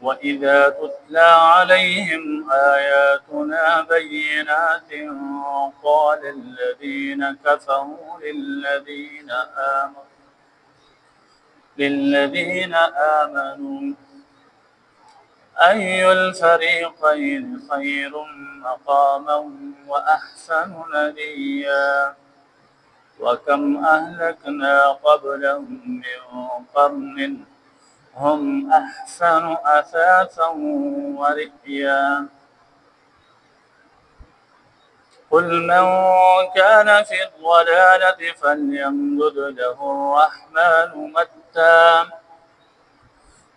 وإذا تتلى عليهم آياتنا بينات قال الذين كفروا للذين آمنوا أي الفريقين خير مقاما وأحسن نديا وكم أهلكنا قبلهم من قرن هم أحسن أثاثا ورئيا قل من كان في الضلالة فليمدد له الرحمن مدا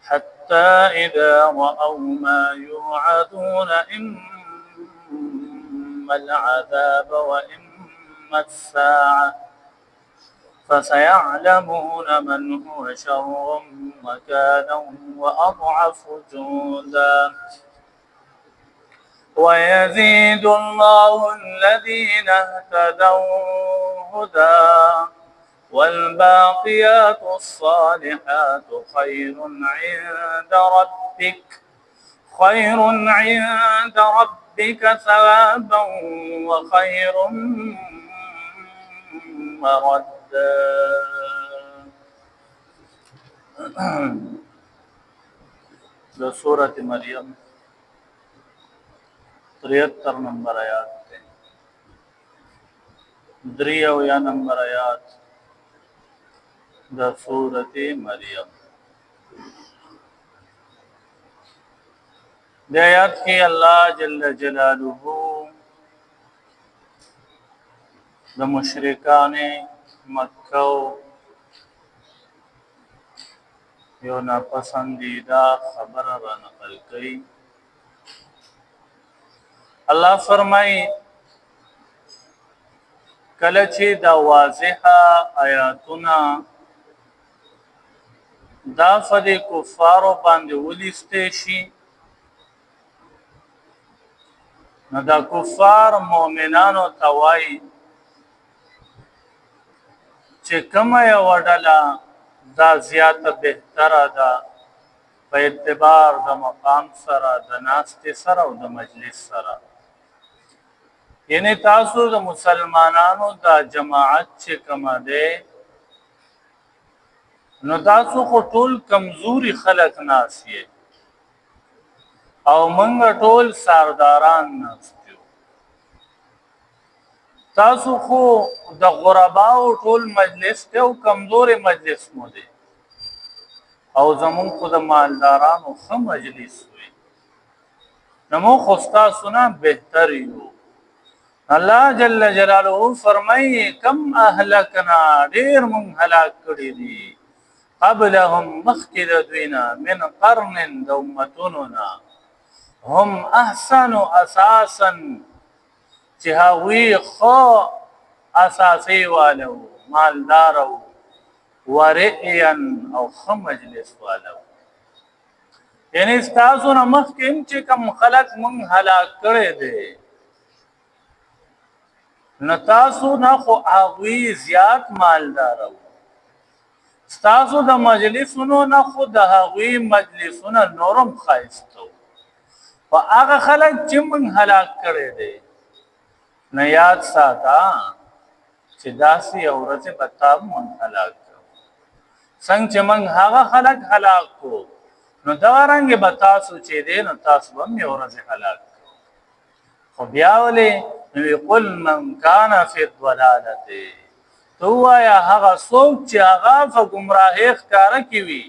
حتى إذا رأوا ما يوعدون إما العذاب وإما الساعة فسيعلمون من هو شر مكانا وأضعف جندا ويزيد الله الذين اهتدوا هدى والباقيات الصالحات خير عند ربك ثوابا وخير مردا. ده سورة مريم 73 نمبر آیات تے 3 نمبر آیات دا سورة مریم. دے آیات کی اللہ جل جلالہ دا مشرکان مکہ یو ناپسندیدہ خبر را نقل کئی. اللہ فرمائی کلچی دا واضح آیاتنا دا فدی کفارو باندې ولیستیشی نو دا کفار مومنانو توائی چې کومه یو ډله دا زیاته بهتره ده په اعتبار د مقام سره د ناستې سره او د مجلس سره. یعنی تاسو د مسلمانانو دا جماعت چې کومه ده نو تاسو خو ټول کمزوري خلک ناست یې او موږ ټول سرداران ناست یو. تاسو خو د غرباو ټول مجلس ته او کمزوري مجلس مو دی او زمون خو د مالدارانو خو مجلس وي نمو خو تاسو نه بهتر یو. الله جل جلاله فرمایي کم اهلکنا ډیر مون هلاک کړي دي قبلهم مخکد دوینا من قرن دومتوننا هم احسن اساسا چې هغوی خو اساسی والو مالدارو ورئین او خو مجلس والو. یعنی ستاسو نه مخکې چې کم خلق مونږ هلاک کړی دی نو تاسو نه خو هغوی زیات مالدارو ستاسو د مجلسونو نه خو د هغوی مجلسونه نورم ښایسته و هغه خلک چې مونږ هلاک کړی دی نه یاد ساته چې داسې یو ورځ به تا مونږ هلاک کړو څنګه چې مونږ هغه خلک هلاک کړو نو دغه رنګې به تاسو چې دی نو تاسو به هم یو ورځ هلاک کړو. خو بیا ولې نو قل من کان فی الضلالة تو وایا هغه څوک چې هغه په ګمراهۍ ښکاره کې وي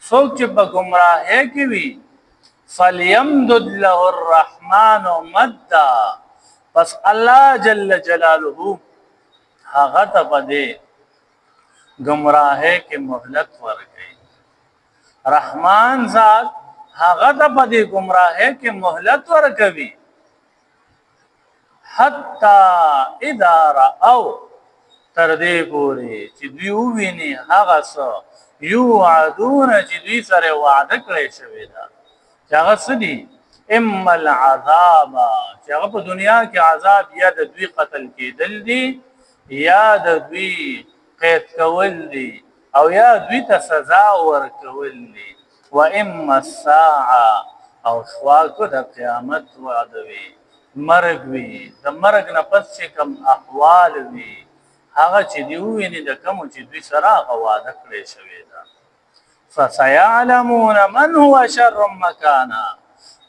څوک چې په ګمراهۍ کې وي فلیمدد له الرحمن مدا پس الله جل جلاله هغه ته په دې گمراهۍ کې مهلت ورکړي. رحمان ذات هغه ته په دې گمراهۍ کې مهلت ورکوي حتی اذا رأوا تر دې پورې چې دوی وویني هغه څه یوعدون چې دوی سره وعده کړی شوی ده چې هغه څه دي اما العذاب چې هغه په دنیا کې عذاب یا د دوی قتل کېدل دي یا د دوی قید کول دي او یا دوی ته سزا ورکول دي واما الساعه او خواکو د قیامت وعده وي مرګ وي د مرګ نه پس چې کوم احوال وي هغه چې دی ویني د کوم چې دوی سره هغه وعده کړی شوی ده فسيعلمون من هو شر مكانا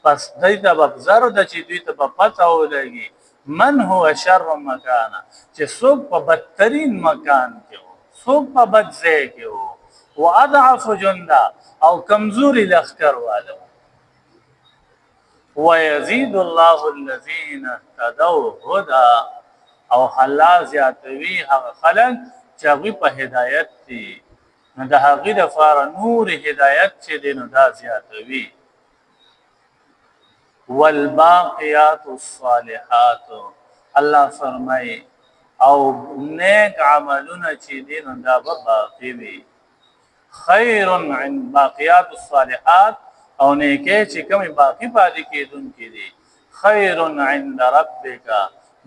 پس دوی ته ببزر د چې دوی ته په پته ولګي من هو شر مکانا چې څوک په بدترین مکان کې وو څوک په بد ځای کې وو واضعف جندا او کمزوري لخر والو ويزيد الله الذين اهتدوا هدى او الله زیاتوي هغه خلک چې هغه په هدایت دي نو د هغه د فار نور هدایت چې دینو دا زیاتوي والباقيات الصالحات الله فرمای او نیک عملونه چې دین دا باقی وي خیر عند باقیات الصالحات او نیکه چې کوم باقی پاتې کېدونکې دي خیر عند ربک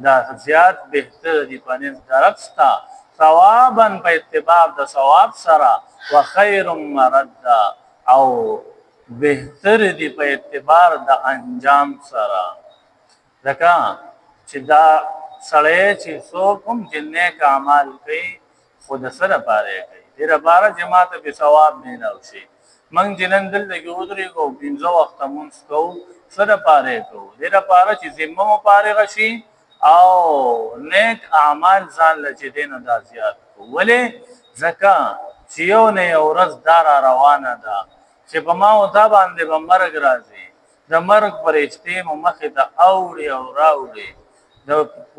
دا زیات بهتر دي پنځ درستا ثوابا په اتباع د ثواب سره وخير مردا او بهتر دی په اعتبار د انجام سره ځکه چې دا سړی چې څوک هم چې نیک اعمال کوي خود سره پاره کوي ډېره باره جماعت به ثواب نه راوشي موږ جنن دلته کې ودرېږو پنځه وخته مونځ کوو سره پاره کوو ډېره باره چې ذمه مو پاره شي او نیک اعمال ځان له چې دینه دا زیات ولې ځکه چې یو نه یو ورځ دار روانه ده چې په ما او تا باندې به مرګ راځي د مرګ پرېشتې مو مخې ته اوړي او راوړي د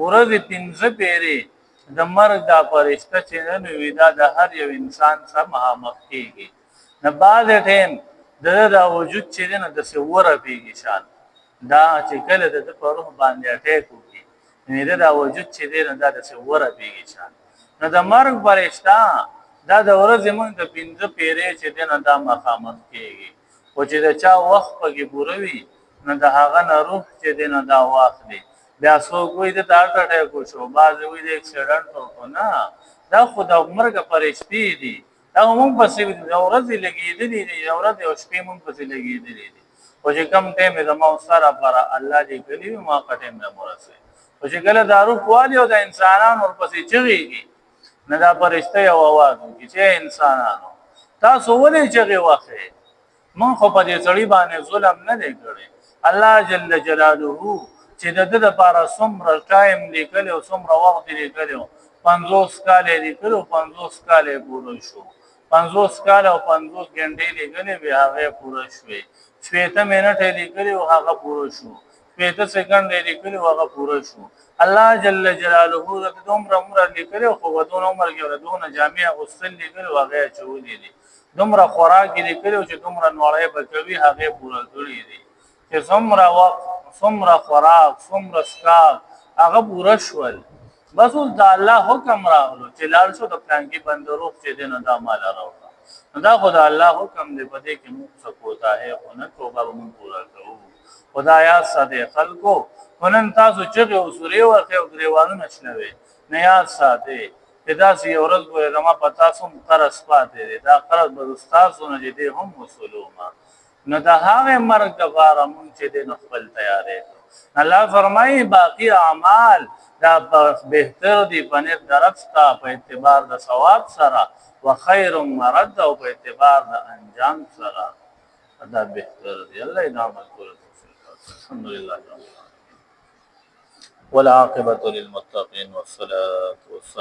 ورځې پنځه پیرې د مرګ دا پرېشته چې نن وي دا د هر یو انسان سره مخامخ کېږي نه بعض ټیم د وجود چې دی نو داسې ورپېږي شان دا چې کله د په روح باندې اټیک وکړي یعنې د وجود چې دی نو دا داسې ورپېږي شان نو د مرګ پرېشته دا د ورځې موږ د پنځه پیرې چې دی نو دا مخامخ کېږي خو چې د چا وخت پکې پوره وي نو د هغه نه روح چې دی نو دا واخلي بیا څوک وایي د هارټ اټیک وشو بعضې وایي د اکسیډنټ وکړو نه دا خو د مرګ پرېشتې دي دا موږ پسې د ورځې لګېدلي دي د ورځې او شپې موږ پسې لګېدلي دي خو چې کوم ټایم یې زما سره لپاره الله لیکلي وي ما هغه ټایم نه ورسوي خو چې کله دا روح والي او د انسانان ورپسې چغېږي نه دا پرشته یو आवाज وکړي چې انسانانو تاسو ولې چغې واخې مونږ خو په دې سړي باندې ظلم نه دی کړی الله جل جلاله چې د دې لپاره څومره ټایم لیکلی او څومره وخت لیکلی 50 کال لیکلو 50 کال پوره شو 50 کال او 50 غنټې لیکلې به هغه پوره شوې 60 منټه لیکلې او هغه پوره شو 60 سکند لیکلې او هغه پوره شو الله جل جلاله د دومره عمر لیکلو خو ودون عمر کې ودون جامع غسل لیکلو هغه چولې دي دومره خوراک لیکلو چې دومره نوړې بکوي هغه پوره کړی دي چې څومره وخت څومره خوراک څومره سکاک هغه پوره شول بس اوس د الله حکم راغلو چې لاړ شو د پلان کې بندروخ چې دین دا مال راوړه دا خدای الله حکم دی په دې کې موږ څه کوتا ہے او نه توبه موږ پورا کوو خدایا ساده خلکو ونن تاسو چې او سوري ورته او غریوانو نشنوي نه یا ساده پیدا سی اورز ګوره زما پتا سوم قرض پاتې دا قرض به استادونه دې هم وصولوما نو دا هغه مرګ د بار مونږ چې دې خپل تیارې الله فرمایي باقی اعمال دا بهتر دي پنځ درستا په اعتبار د ثواب سره وخير مرد او په اعتبار د انجام سره دا بهتر دي الله انعام کول الحمد لله والعاقبة للمتقين والصلاة والسلام